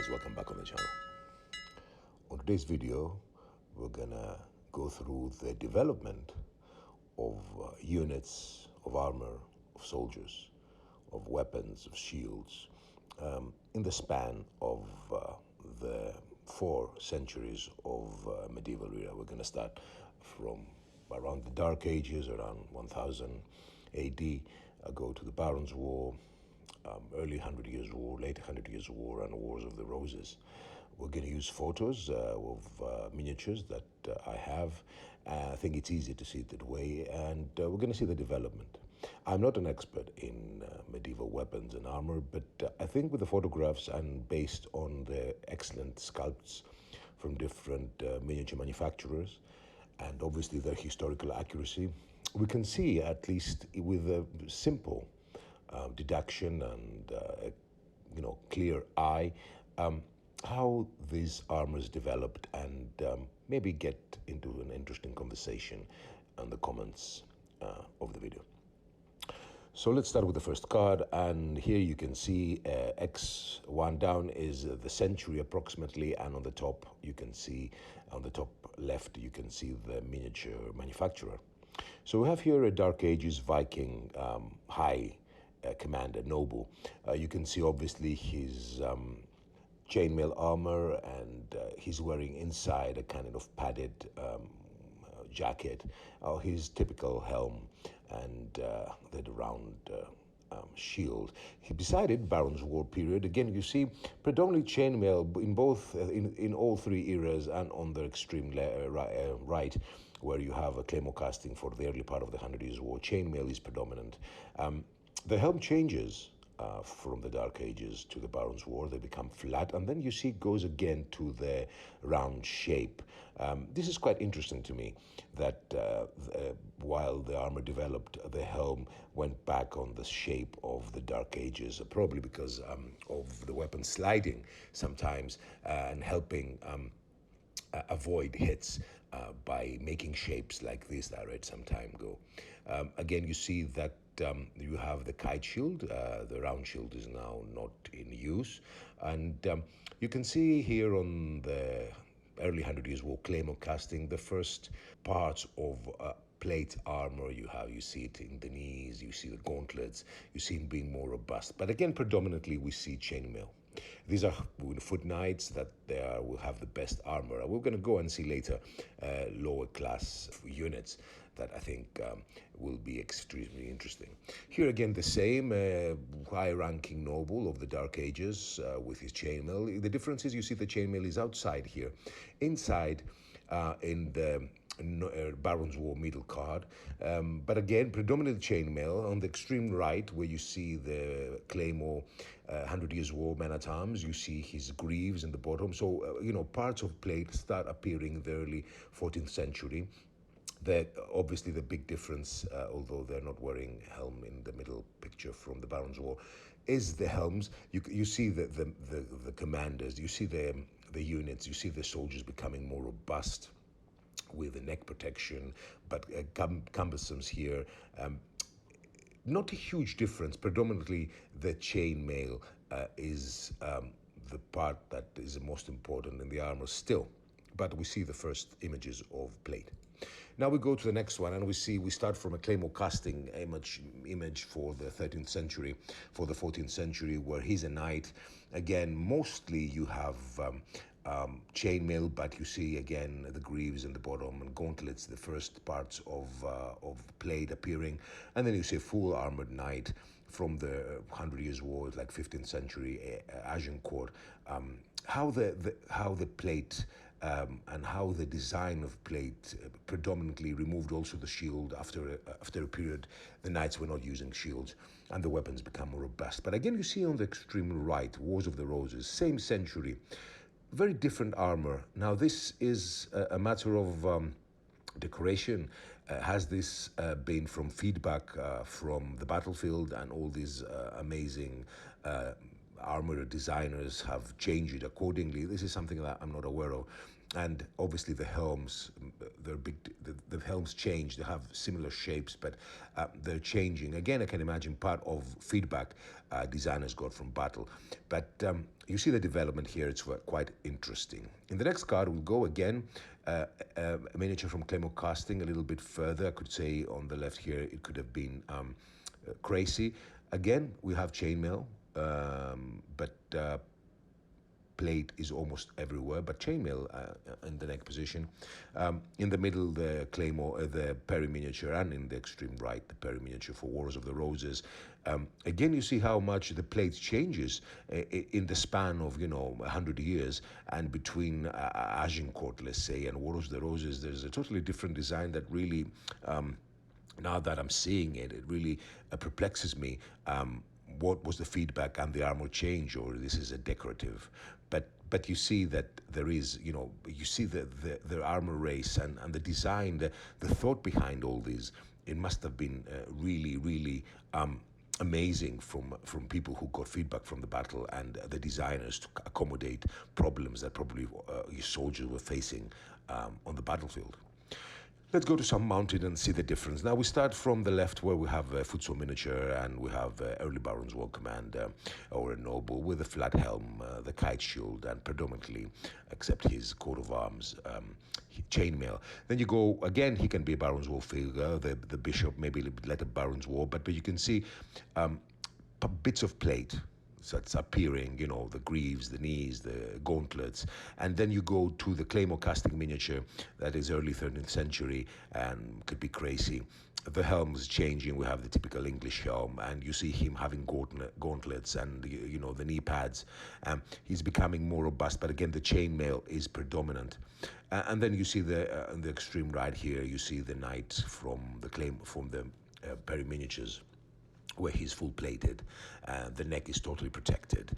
guys, welcome back on the channel. On today's video, we're gonna go through the development of units of armor, of soldiers, of weapons, of shields, in the span of the 4 centuries of medieval era. We're gonna start from around the Dark Ages, around 1000 AD, go to the Barons' War, early Hundred Years' War, late Hundred Years' War, and Wars of the Roses. We're going to use photos of miniatures that I have. I think it's easy to see it that way, and we're going to see the development. I'm not an expert in medieval weapons and armor, but I think with the photographs and based on the excellent sculpts from different miniature manufacturers, and obviously their historical accuracy, we can see, at least with a simple deduction and clear eye, how these armors developed, and maybe get into an interesting conversation on the comments of the video. So let's start with the first card, and here you can see X1 down is the century approximately, and on the top you can see, on the top left you can see the miniature manufacturer. So we have here a Dark Ages Viking high commander, noble. You can see obviously his chainmail armor, and he's wearing inside a kind of padded jacket, his typical helm, and the round shield. He decided Barons' War period. Again, you see predominantly chainmail in both in all 3 eras, and on the extreme right, where you have a claymore casting for the early part of the 100 Years' War, chainmail is predominant. The helm changes from the Dark Ages to the Barons' War. They become flat, and then you see it goes again to the round shape. This is quite interesting to me, that while the armor developed, the helm went back on the shape of the Dark Ages, probably because of the weapon sliding sometimes and helping avoid hits by making shapes like this that I read some time ago. Again, you see that you have the kite shield. The round shield is now not in use, and you can see here on the early 100 Years' War claymore casting the first parts of plate armor. You see it in the knees, you see the gauntlets, you see it being more robust. But again, predominantly we see chainmail. These are foot knights that will have the best armor. We're going to go and see later lower class units that I think will be extremely interesting. Here again, the same high-ranking noble of the Dark Ages with his chainmail. The difference is you see the chainmail is outside here. Inside, in the Barons' War middle card, but again predominantly chainmail. On the extreme right, where you see the claymore 100 Years' War man-at-arms, you see his greaves in the bottom. So parts of plate start appearing in the early 14th century. Obviously the big difference, although they're not wearing helm in the middle picture from the Barons' War, is the helms. You see the commanders, you see the units, you see the soldiers becoming more robust with the neck protection, but cumbersomes here. Not a huge difference. Predominantly the chainmail is the part that is the most important in the armor still, but we see the first images of plate. Now we go to the next one, and we start from a claymore casting image for the 13th century, for the 14th century, where he's a knight. Again, mostly you have chainmail, but you see again the greaves in the bottom and gauntlets, the first parts of plate appearing, and then you see a full armored knight from the 100 Years' War, like 15th century Agincourt. How the plate and how the design of plate predominantly removed also the shield. After a period, the knights were not using shields, and the weapons become more robust. But again, you see on the extreme right, Wars of the Roses, same century, very different armor. Now this is a matter of decoration. Has this been from feedback from the battlefield and all these amazing armor designers have changed it accordingly. This is something that I'm not aware of. And obviously the helms, the helms change. They have similar shapes, but they're changing. Again, I can imagine part of feedback designers got from battle. But you see the development here. It's quite interesting. In the next card, we'll go again, a miniature from Claymore Casting, a little bit further. I could say on the left here, it could have been crazy. Again, we have chainmail, but plate is almost everywhere, but chainmail in the neck position. In the middle, the Claymore, the Perry miniature, and in the extreme right, the Perry miniature for Wars of the Roses. Again, you see how much the plate changes in the span of 100 years, and between Agincourt, let's say, and Wars of the Roses, there's a totally different design that really, now that I'm seeing it, it really perplexes me. What was the feedback and the armor change, or this is a decorative? But you see that there is, you see the armor race and the design, the thought behind all these. It must have been really amazing from people who got feedback from the battle and the designers to accommodate problems that probably your soldiers were facing on the battlefield. Let's go to some mounted and see the difference. Now we start from the left where we have a footsore miniature and we have early Baron's War commander or a noble with a flat helm, the kite shield, and predominantly, except his coat of arms, chainmail. Then you go, again, he can be a Baron's War figure, the bishop, maybe a little bit later Baron's War, but you can see bits of plate. So it's appearing, the greaves, the knees, the gauntlets. And then you go to the Claymore Casting miniature that is early 13th century and could be crazy. The helm is changing. We have the typical English helm, and you see him having gauntlets and, the knee pads. He's becoming more robust, but again, the chainmail is predominant. And then you see on the extreme right here, you see the knight from the Perry miniatures, where he's full plated, the neck is totally protected,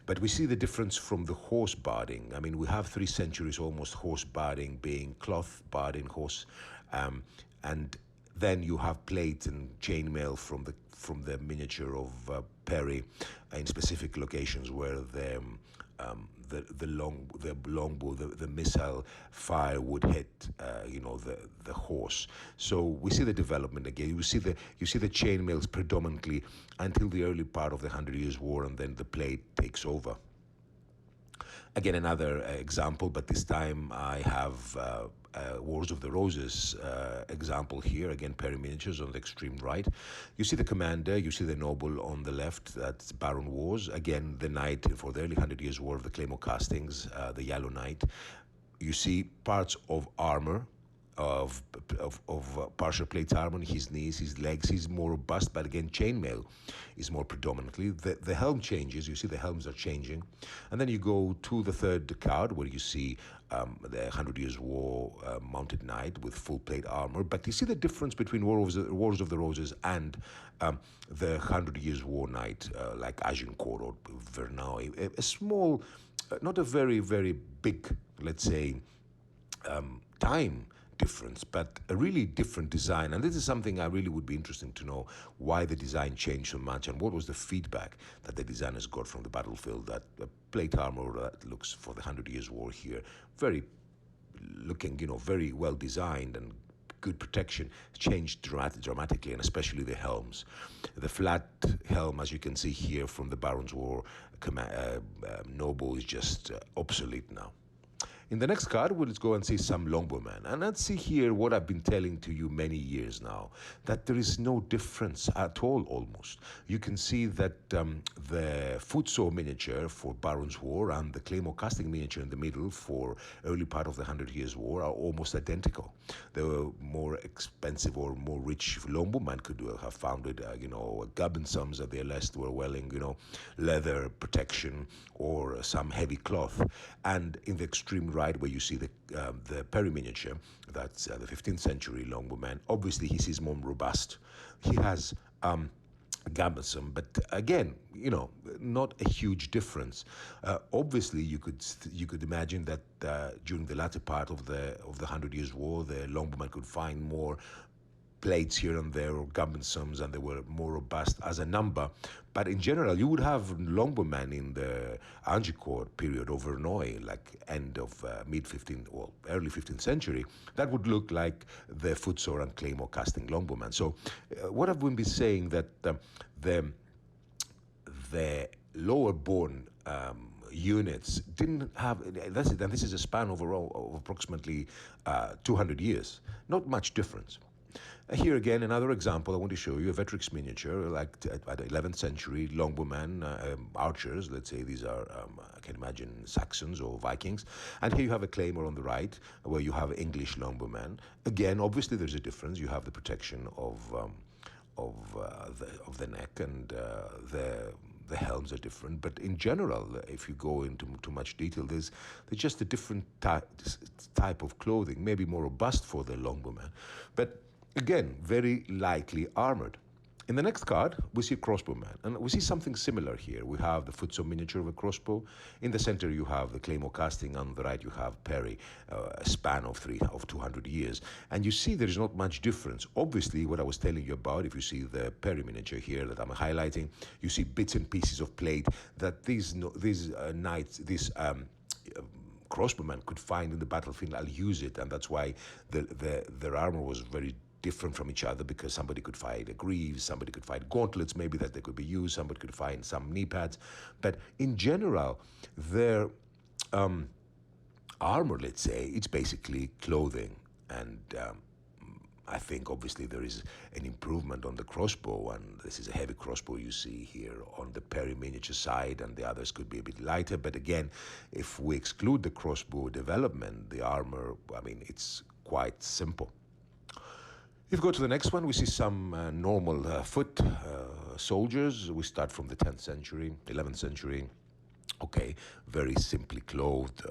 but we see the difference from the horse barding. I mean, we have 3 centuries almost horse barding being cloth barding horse, and then you have plate and chainmail from the miniature of Perry in specific locations where the longbow, the missile fire would hit, the horse. So we see the development again. You see the chainmails predominantly until the early part of the 100 Years' War, and then the plate takes over. Again, another example, but this time I have Wars of the Roses example here. Again, Perry miniatures on the extreme right. You see the commander, you see the noble on the left, that's Baron Wars. Again, the knight for the early 100 Years' War of the Claymore Castings, the yellow knight. You see parts of armor, of partial plate armor, his knees, his legs. He's more robust, but again, chainmail is more predominantly. The helm changes. You see the helms are changing. And then you go to the third card where you see the 100 Years' War mounted knight with full plate armor. But you see the difference between Wars of the Roses and the 100 Years' War knight, like Agincourt or Verneuil. A small, not a very, very big, let's say, time difference, but a really different design. And this is something I really would be interesting to know, why the design changed so much and what was the feedback that the designers got from the battlefield. That plate armor that looks for the 100 Years' War here, very looking, very well designed and good protection, changed dramatically, and especially the helms. The flat helm, as you can see here from the Baron's War noble, is just obsolete now. In the next card, we'll go and see some longbowmen. And let's see here what I've been telling to you many years now, that there is no difference at all, almost. You can see that the footsore miniature for Baron's War and the Claymore Casting miniature in the middle for early part of the 100 Years' War are almost identical. They were more expensive or more rich longbowmen could have founded, gubbensums at their last were wearing, leather protection or some heavy cloth. And in the extreme right, where you see the Perry miniature, that's the 15th century longbowman. Obviously, he's more robust. He has gambesome, but again, not a huge difference. Obviously, you could imagine that during the latter part of the 100 Years' War, the longbowman could find more plates here and there or gubbinsoms, and they were more robust as a number. But in general, you would have longbowmen in the Agincourt period over Verneuil, like end of mid-15th or early 15th century. That would look like the footsore and claymore casting longbowmen. So what I've been saying that the lower born units didn't have, and this is a span of approximately 200 years, not much difference. Here again, another example, I want to show you a Vetrix miniature, like at 11th century longbowmen, archers, let's say these are, I can imagine, Saxons or Vikings. And here you have a claymore on the right, where you have English longbowmen. Again, obviously there's a difference. You have the protection of the neck, and the helms are different. But in general, if you go into too much detail, there's just a different type of clothing, maybe more robust for the longbowman, but again, very lightly armored. In the next card, we see crossbowmen, and we see something similar here. We have the footsore miniature of a crossbow. In the center, you have the claymore casting. On the right, you have parry, a span of 200 years. And you see there is not much difference. Obviously, what I was telling you about, if you see the parry miniature here that I'm highlighting, you see bits and pieces of plate that these crossbowmen could find in the battlefield. I'll use it, and that's why their armor was very different from each other, because somebody could find a greaves, somebody could find gauntlets maybe that they could be used, somebody could find some knee pads. But in general, their armor, let's say, it's basically clothing. And I think obviously there is an improvement on the crossbow, and this is a heavy crossbow you see here on the parry miniature side, and the others could be a bit lighter. But again, if we exclude the crossbow development, the armor, I mean, it's quite simple. If we go to the next one, we see some normal foot soldiers. We start from the 10th century, 11th century. Okay, very simply clothed,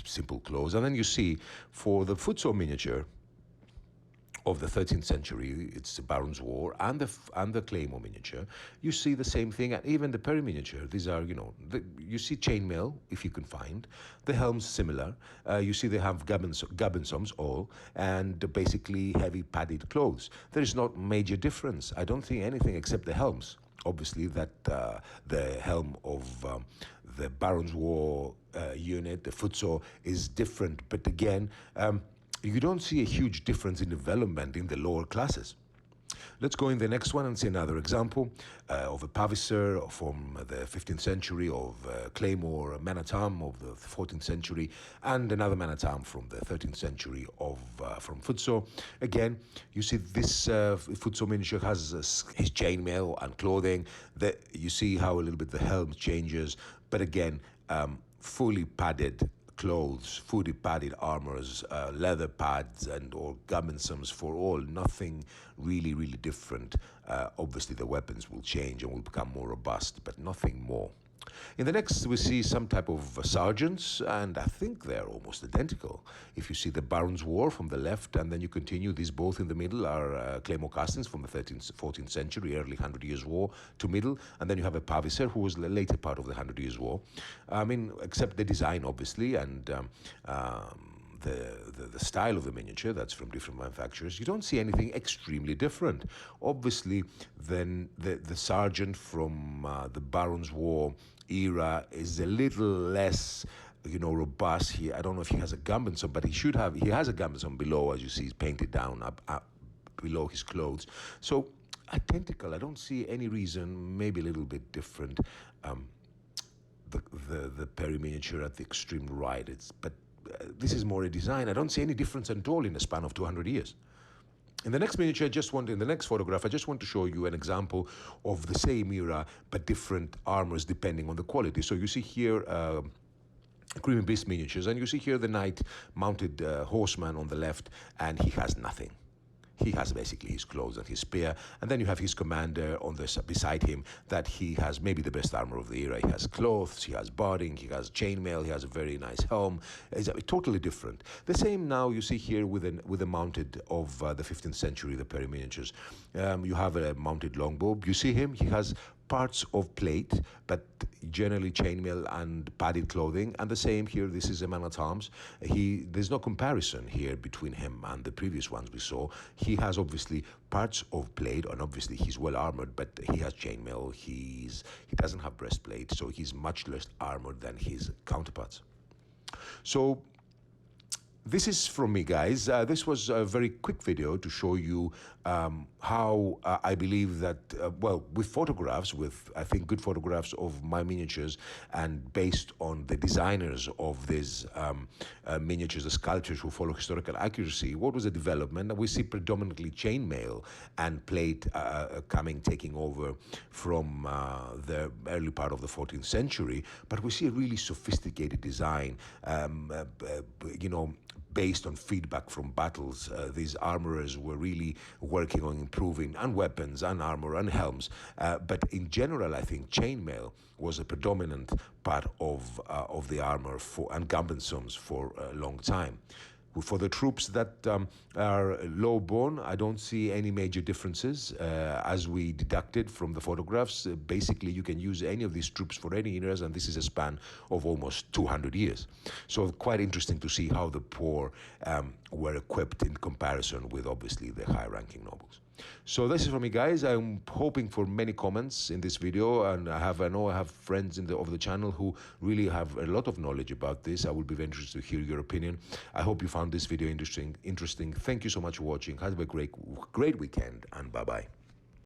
simple clothes. And then you see for the footsore miniature of the 13th century, it's the Baron's War, and the claymore miniature, you see the same thing. And even the parry miniature, these are, you see chainmail, if you can find. The helms similar. You see they have gubbinsoms all, and basically heavy padded clothes. There is not major difference. I don't think anything except the helms. Obviously, that the helm of the Baron's War unit, the footsore, is different. But again, you don't see a huge difference in development in the lower classes. Let's go in the next one and see another example of a pavisser from the 15th century, of claymore man-at-arm of the 14th century, and another man-at-arm from the 13th century from footsore. Again, you see this footsore miniature has his chainmail and clothing. You see how a little bit the helm changes, but again, fully padded clothes, fully padded armors, leather pads, and or gubbinsoms for all. Nothing really different. Obviously, the weapons will change and will become more robust, but nothing more. In the next, we see some type of sergeants, and I think they're almost identical. If you see the Baron's War from the left, and then you continue, these both in the middle are claymore castings from the 13th, 14th century, early 100 Years' War to middle, and then you have a pavisser who was the later part of the 100 Years' War. I mean, except the design, obviously, and the style of the miniature, that's from different manufacturers. You don't see anything extremely different. Obviously, then the sergeant from the Baron's War era is a little less, robust. I don't know if he has a gubbinsom, but he has a gubbinsom below, as you see, painted down up below his clothes. So identical. I don't see any reason, maybe a little bit different. The parry miniature at the extreme right, this is more a design. I don't see any difference at all in a span of 200 years. In the next miniature, in the next photograph, I just want to show you an example of the same era, but different armors depending on the quality. So you see here Creamy Beast miniatures, and you see here the knight mounted horseman on the left, and he has nothing. He has basically his clothes and his spear, and then you have his commander beside him, that he has maybe the best armor of the era. He has clothes, he has barding, he has chainmail, he has a very nice helm. It's totally different. The same now you see here with a mounted of the 15th century, the parry miniatures. You have a mounted longbow. You see him, he has parts of plate, but generally chainmail and padded clothing. And the same here, this is a man-at-arms. There's no comparison here between him and the previous ones we saw. He has obviously parts of plate, and obviously he's well armored, but he has chainmail. He doesn't have breastplate, so he's much less armored than his counterparts. So this is from me, guys. This was a very quick video to show you how I believe that, well, with photographs, with I think good photographs of my miniatures, and based on the designers of these miniatures, the sculptors who follow historical accuracy, what was the development? We see predominantly chainmail and plate taking over from the early part of the 14th century, but we see a really sophisticated design, you know, based on feedback from battles. These armorers were really working on improving and weapons and armor and helms. But in general, I think chainmail was a predominant part of the armor and gambensoms for a long time. For the troops that are low-born, I don't see any major differences. As we deducted from the photographs, basically you can use any of these troops for any years, and this is a span of almost 200 years. So quite interesting to see how the poor were equipped in comparison with obviously the high-ranking nobles. So this is from me, guys. I'm hoping for many comments in this video, and I know I have friends of the channel who really have a lot of knowledge about this. I will be very interested to hear your opinion. I hope you found this video interesting. Thank you so much for watching. Have a great weekend, and bye-bye.